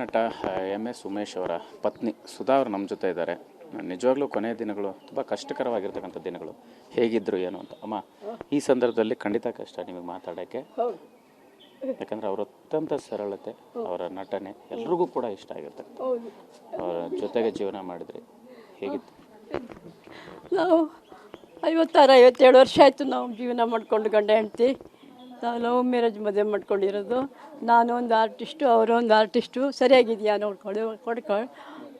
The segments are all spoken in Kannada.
ನಟ MS ಉಮೇಶ್ ಅವರ ಪತ್ನಿ ಸುಧಾ ಅವರು ನಮ್ಮ ಜೊತೆ ಇದ್ದಾರೆ. ನಿಜವಾಗ್ಲೂ ಕೊನೆಯ ದಿನಗಳು ತುಂಬ ಕಷ್ಟಕರವಾಗಿರ್ತಕ್ಕಂಥ ದಿನಗಳು. ಹೇಗಿದ್ರು ಏನು ಅಂತ ಅಮ್ಮ ಈ ಸಂದರ್ಭದಲ್ಲಿ ಖಂಡಿತ ಕಷ್ಟ ನಿಮಗೆ ಮಾತಾಡೋಕ್ಕೆ. ಯಾಕಂದರೆ ಅವರ ಅತ್ಯಂತ ಸರಳತೆ, ಅವರ ನಟನೆ ಎಲ್ರಿಗೂ ಕೂಡ ಇಷ್ಟ ಆಗಿರ್ತಕ್ಕಂಥ. ಅವರ ಜೊತೆಗೆ ಜೀವನ ಮಾಡಿದ್ರಿ, ಹೇಗಿತ್ತು? ನಾವು 56-57 ವರ್ಷ ಆಯಿತು ನಾವು ಜೀವನ ಮಾಡ್ಕೊಂಡು ಗಂಡ ಹೆಂಡ್ತಿ. ನಾವು ಲವ್ ಮ್ಯಾರೇಜ್ ಮದುವೆ ಮಾಡ್ಕೊಂಡಿರೋದು. ನಾನು ಒಂದು ಆರ್ಟಿಸ್ಟು, ಅವರು ಒಂದು ಆರ್ಟಿಸ್ಟು. ಸರಿಯಾಗಿದೆಯಾ ಕೊಡ್ಕೊಳ್ಳಿ.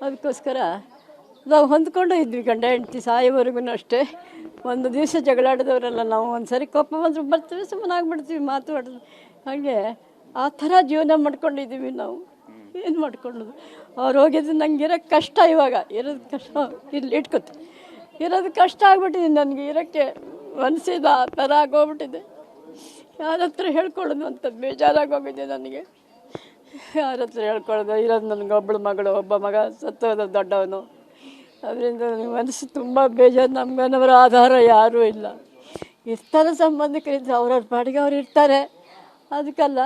ಅದಕ್ಕೋಸ್ಕರ ನಾವು ಹೊಂದ್ಕೊಂಡು ಇದ್ವಿ ಗಂಡ ಹೆಂಡ್ತಿ ಸಾಯೋವರೆಗೂ ಅಷ್ಟೇ. ಒಂದು ದಿವಸ ಜಗಳಾಡಿದವರೆಲ್ಲ ನಾವು. ಒಂದು ಸರಿ ಕೋಪ ಬಂದರೂ ಬರ್ತೀವಿ, ಸುಮ್ಮನೆ ಆಗಿಬಿಡ್ತೀವಿ, ಮಾತಾಡೋದು. ಹಾಗೆ ಆ ಥರ ಜೀವನ ಮಾಡ್ಕೊಂಡಿದ್ದೀವಿ ನಾವು. ಏನು ಮಾಡ್ಕೊಳ್ಳೋದು? ಅವ್ರು ಹೋಗಿದ್ದು ನಂಗೆ ಇರೋಕ್ಕೆ ಕಷ್ಟ. ಇವಾಗ ಇರೋದು ಕಷ್ಟ, ಇಲ್ಲಿ ಇಟ್ಕೊತೀವಿ. ಇರೋದು ಕಷ್ಟ ಆಗ್ಬಿಟ್ಟಿದೆ ನನಗೆ. ಇರೋಕ್ಕೆ ಮನಸ್ಸಿದ ಆ ಥರ ಆಗೋಗ್ಬಿಟ್ಟಿದೆ. ಯಾರ ಹತ್ರ ಹೇಳ್ಕೊಳ್ಳೋದು ಅಂತ ಬೇಜಾರಾಗೋಗಿದೆ ನನಗೆ. ಯಾರ ಹತ್ರ ಹೇಳ್ಕೊಳ್ಳೋದು? ಇರೋದು ನನಗೆ ಒಬ್ಬಳು ಮಗಳು, ಒಬ್ಬ ಮಗ ಸತ್ತೋದ ದೊಡ್ಡವನು. ಅದರಿಂದ ನನಗೆ ಮನಸ್ಸು ತುಂಬ ಬೇಜಾರು. ನಮ್ಗನವರ ಆಧಾರ ಯಾರೂ ಇಲ್ಲ. ಇರ್ತಾರೆ ಸಂಬಂಧಿಕರಿಂದ, ಅವ್ರವ್ರ ಪಾಡಿಗೆ ಅವ್ರು ಇರ್ತಾರೆ, ಅದಕ್ಕಲ್ಲ.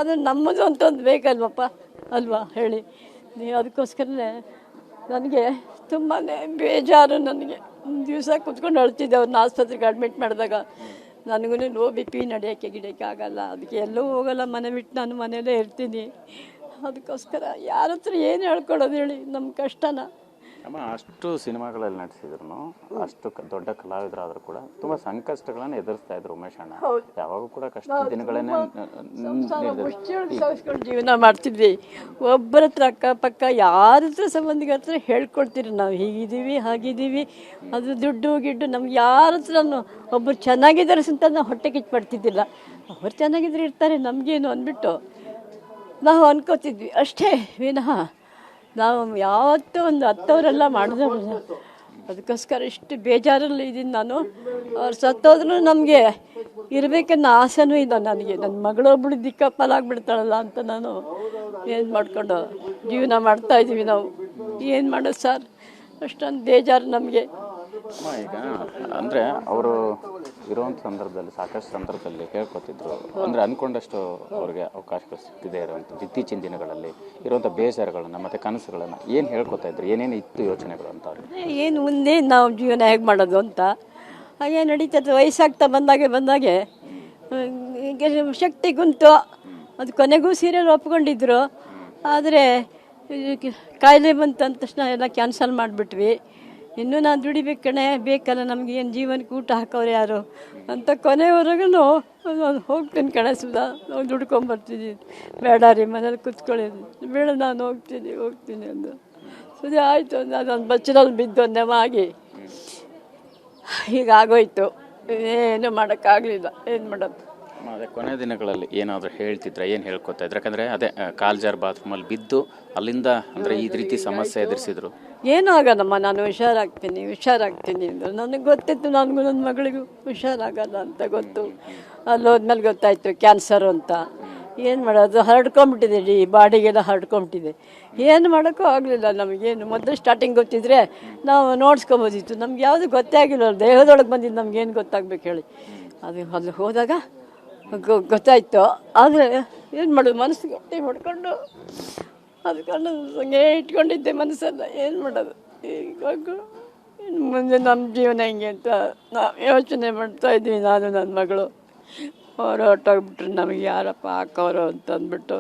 ಅದು ನಮ್ಮದು ಅಂತ ಒಂದು ಬೇಕಲ್ವಪ್ಪ, ಅಲ್ವಾ ಹೇಳಿ ನೀವು? ಅದಕ್ಕೋಸ್ಕರನೇ ನನಗೆ ತುಂಬಾ ಬೇಜಾರು. ನನಗೆ ಒಂದು ದಿವಸ ಕೂತ್ಕೊಂಡು ಅಳ್ತಿದ್ದೆ. ಅವ್ರನ್ನ ಆಸ್ಪತ್ರೆಗೆ ಅಡ್ಮಿಟ್ ಮಾಡಿದಾಗ ನನಗೂ ಲೋ BP ನಡೆಯೋಕ್ಕೆ ಆಗಲ್ಲ. ಅದಕ್ಕೆ ಎಲ್ಲೂ ಹೋಗಲ್ಲ, ಮನೆ ಬಿಟ್ಟು ನಾನು ಮನೆಯಲ್ಲೇ ಇರ್ತೀನಿ. ಅದಕ್ಕೋಸ್ಕರ ಯಾರ ಹತ್ರ ಏನು ಹೇಳ್ಕೊಡೋದು ಹೇಳಿ ನಮ್ಮ ಕಷ್ಟನ? ಅಮ್ಮ ಅಷ್ಟು ಸಿನಿಮಾಗಳಲ್ಲಿ ನಟಿಸಿದ್ರು, ಅಷ್ಟು ದೊಡ್ಡ ಕಲಾವಿದರಾದರೂ ಕೂಡ ತುಂಬ ಸಂಕಷ್ಟಗಳನ್ನು ಎದುರಿಸ್ತಾ ಇದ್ರು ಉಮೇಶ್ ಅಣ್ಣ. ಯಾವಾಗೂ ಕೂಡ ಕಷ್ಟ ದಿನಗಳನ್ನೇ ಸವಿಸ್ಕೊಂಡು ಜೀವನ ಮಾಡ್ತಿದ್ವಿ. ಒಬ್ಬರ ಹತ್ರ ಅಕ್ಕಪಕ್ಕ ಯಾರ ಹತ್ರ ಸಂಬಂಧಿಕರ ಹತ್ರ ಹೇಳ್ಕೊಡ್ತೀರಿ ನಾವು ಹೀಗಿದ್ದೀವಿ ಹಾಗಿದ್ದೀವಿ. ಅದು ದುಡ್ಡು ಗಿಡ್ಡು ನಮ್ಗೆ ಯಾರ ಹತ್ರನೂ ಒಬ್ಬರು ಚೆನ್ನಾಗಿದ್ದಾರೆ ಅಂತ ನಾವು ಹೊಟ್ಟೆ ಕಿಚ್ಚು ಪಡ್ತಿದ್ದಿಲ್ಲ. ಅವ್ರು ಚೆನ್ನಾಗಿದ್ರೆ ಇರ್ತಾರೆ, ನಮಗೇನು ಅಂದ್ಬಿಟ್ಟು ನಾವು ಅನ್ಕೋತಿದ್ವಿ ಅಷ್ಟೇ ವಿನಃ ನಾವು ಯಾವತ್ತೂ ಒಂದು ಹತ್ತವರೆಲ್ಲ ಮಾಡಿದವರು. ಅದಕ್ಕೋಸ್ಕರ ಇಷ್ಟು ಬೇಜಾರಲ್ಲಿ ಇದ್ದೀನಿ ನಾನು. ಅವ್ರು ಸತ್ತೋದ್ರೂ ನಮಗೆ ಇರಬೇಕನ್ನೋ ಆಸೆನೂ ಇಲ್ಲ ನನಗೆ. ನನ್ನ ಮಗಳೊಬ್ಬಳು ದಿಕ್ಕಾಪಲಾಗ್ಬಿಡ್ತಾಳಲ್ಲ ಅಂತ ನಾನು ಏನು ಮಾಡ್ಕೊಂಡು ಜೀವನ ಮಾಡ್ತಾಯಿದ್ದೀವಿ ನಾವು. ಏನು ಮಾಡೋದು ಸರ್? ಅಷ್ಟೊಂದು ಬೇಜಾರು ನಮಗೆ. ಈಗ ಅಂದರೆ ಅವರು ಇರುವಂಥ ಸಂದರ್ಭದಲ್ಲಿ, ಸಾಕಷ್ಟು ಸಂದರ್ಭದಲ್ಲಿ ಹೇಳ್ಕೊತಿದ್ರು. ಅಂದರೆ ಅಂದ್ಕೊಂಡಷ್ಟು ಅವ್ರಿಗೆ ಅವಕಾಶಗಳು ಸಿಕ್ಕಿದೆ ಇರುವಂಥದ್ದು. ಇತ್ತೀಚಿನ ದಿನಗಳಲ್ಲಿ ಇರುವಂಥ ಬೇಸರಗಳನ್ನು ಮತ್ತು ಕನಸುಗಳನ್ನು ಏನು ಹೇಳ್ಕೊತಾ ಇದ್ರು? ಏನೇನು ಇತ್ತು ಯೋಚನೆಗಳು ಅಂತ ಅವ್ರಿಗೆ? ಏನು ಮುಂದೆ ನಾವು ಜೀವನ ಹೇಗೆ ಮಾಡೋದು ಅಂತ ಹಾಗೆ ನಡೀತದೆ. ವಯಸ್ಸಾಗ್ತಾ ಬಂದಾಗೆ ಈಗ ಶಕ್ತಿ ಕುಂತು ಅದು ಕೊನೆಗೂ ಸೀರಿಯಲ್ ಒಪ್ಕೊಂಡಿದ್ರು. ಆದರೆ ಕಾಯಿಲೆ ಬಂತ ತಕ್ಷಣ ಎಲ್ಲ ಕ್ಯಾನ್ಸಲ್ ಮಾಡಿಬಿಟ್ವಿ. ಇನ್ನೂ ನಾನು ದುಡಿಬೇಕು ಕಣೆ, ಬೇಕಲ್ಲ ನಮ್ಗೆ, ಏನು ಜೀವನಕ್ಕೆ ಊಟ ಹಾಕೋರು ಯಾರು ಅಂತ ಕೊನೆವರೆಗೂ ನಾನು ಹೋಗ್ತೀನಿ ಕಣೆ ಸುಧಾ, ನಾವು ದುಡ್ಕೊಂಬರ್ತೀನಿ. ಬೇಡ ರೀ ಮನೇಲಿ ಕೂತ್ಕೊಳ್ಳಿ, ಬೇಡ ನಾನು ಹೋಗ್ತೀನಿ ಅಂದು. ಸುಧಾ ಆಯಿತು, ಅದೊಂದು ಬಚ್ಚಲಲ್ಲಿ ಬಿದ್ದು ನೆವಾಗಿ ಹೀಗಾಗೋಯ್ತು. ಏನು ಮಾಡೋಕ್ಕಾಗಲಿಲ್ಲ, ಏನು ಮಾಡೋದು? ಅದೇ ಕೊನೆ ದಿನಗಳಲ್ಲಿ ಏನಾದರೂ ಹೇಳ್ತಿದ್ರ, ಏನು ಹೇಳ್ಕೊತಾ ಇದ್ರು? ಯಾಕಂದರೆ ಅದೇ ಕಾಲ್ಜಾರ್ ಬಾತ್ರೂಮಲ್ಲಿ ಬಿದ್ದು ಅಲ್ಲಿಂದ ಅಂದರೆ ಈ ರೀತಿ ಸಮಸ್ಯೆ ಎದುರಿಸಿದ್ರು. ಏನೂ ಆಗಲ್ಲಮ್ಮ, ನಾನು ಹುಷಾರಾಗ್ತೀನಿ ಅಂದರು. ನನಗೆ ಗೊತ್ತಿತ್ತು, ನನಗೂ ನನ್ನ ಮಗಳಿಗೂ ಹುಷಾರಾಗಲ್ಲ ಅಂತ ಗೊತ್ತು. ಅಲ್ಲಿ ಹೋದ್ಮೇಲೆ ಗೊತ್ತಾಯಿತು ಕ್ಯಾನ್ಸರು ಅಂತ. ಏನು ಮಾಡೋದು? ಹರಡ್ಕೊಂಬಿಟ್ಟಿದೆ, ಈ ಬಾಡಿಗೆಲ್ಲ ಹರಡ್ಕೊಂಬಿಟ್ಟಿದೆ. ಏನು ಮಾಡೋಕ್ಕೂ ಆಗಲಿಲ್ಲ ನಮಗೇನು. ಮೊದಲು ಸ್ಟಾರ್ಟಿಂಗ್ ಗೊತ್ತಿದ್ರೆ ನಾವು ನೋಡ್ಸ್ಕೊಬೋದಿತ್ತು. ನಮ್ಗೆ ಯಾವುದು ಗೊತ್ತೇ ಆಗಿಲ್ಲ. ದೇಹದೊಳಗೆ ಬಂದಿದ್ದು ನಮ್ಗೇನು ಗೊತ್ತಾಗ್ಬೇಕು ಹೇಳಿ? ಅದು ಅಲ್ಲಿ ಹೋದಾಗ ಗೊತ್ತಾಯಿತು. ಆದರೆ ಏನು ಮಾಡೋದು? ಮನಸ್ಸಿಗೆ ಗಟ್ಟಿ ಮಾಡ್ಕೊಂಡು ಅದಕ್ಕೊಂಡು ಹಂಗೆ ಇಟ್ಕೊಂಡಿದ್ದೆ ಮನಸ್ಸೆಲ್ಲ. ಏನು ಮಾಡೋದು? ಈಗ ಇನ್ನು ಮುಂದೆ ನಮ್ಮ ಜೀವನ ಹೆಂಗೆ ಅಂತ ನಾವು ಯೋಚನೆ ಮಾಡ್ತಾಯಿದ್ವಿ, ನಾನು ನನ್ನ ಮಗಳು. ಅವರು ಹೊರಟೋಗ್ಬಿಟ್ರು, ನಮಗೆ ಯಾರಪ್ಪ ಹಾಕೋರು ಅಂತ ಅಂದ್ಬಿಟ್ಟು.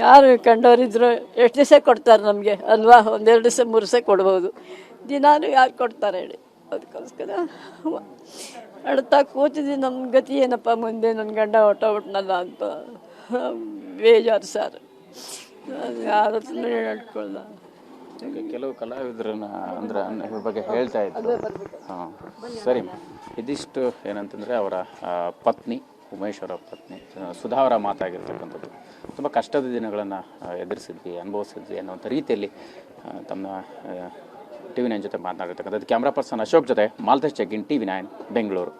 ಯಾರು ಕಂಡವರಿದ್ರು ಎಷ್ಟು ದಿವಸ ಕೊಡ್ತಾರೆ ನಮಗೆ ಅಲ್ವಾ? 1-2 ದಿವಸ 3 ದಿವಸ ಕೊಡ್ಬೋದು. ದಿನಾನು ಯಾರು ಕೊಡ್ತಾರೆ ಹೇಳಿ? ಅದಕ್ಕೋಸ್ಕರ ಅಳ್ತಾ ಕೂತಿದ್ವಿ. ನಮ್ಮ ಗತಿ ಏನಪ್ಪ ಮುಂದೆ? ನನ್ನ ಗಂಡ ಹೊರಟೋಗ್ಬಿಟ್ನಲ್ಲ ಅಂತ ಬೇಜಾರು ಸರ್. ಯಾರ ಹತ್ರ ಹೇಳ್ಕೊಳ್ಳ. ಕೆಲವು ಕಲಾವಿದ್ರನ್ನ ಅಂದರೆ ಇವ್ರ ಬಗ್ಗೆ ಹೇಳ್ತಾ ಇದ್ರು. ಹಾಂ, ಸರಿ. ಇದಿಷ್ಟು ಏನಂತಂದರೆ ಅವರ ಪತ್ನಿ, ಉಮೇಶ್ ಅವರ ಪತ್ನಿ ಸುಧಾ ಅವರ ಮಾತಾಗಿರ್ತಕ್ಕಂಥದ್ದು. ತುಂಬ ಕಷ್ಟದ ದಿನಗಳನ್ನು ಅನುಭವಿಸಿದ್ವಿ ಅನ್ನೋಂಥ ರೀತಿಯಲ್ಲಿ ತಮ್ಮ TV9 ಜೊತೆ ಮಾತನಾಡಿರ್ತಕ್ಕಂಥದ್ದು. ಕ್ಯಾಮ್ರಾ ಪರ್ಸನ್ ಅಶೋಕ್ ಜೊತೆ ಮಾಲ್ತೇಶ್ ಚೆಗ್ಗಿನ್, TV9 ಬೆಂಗಳೂರು.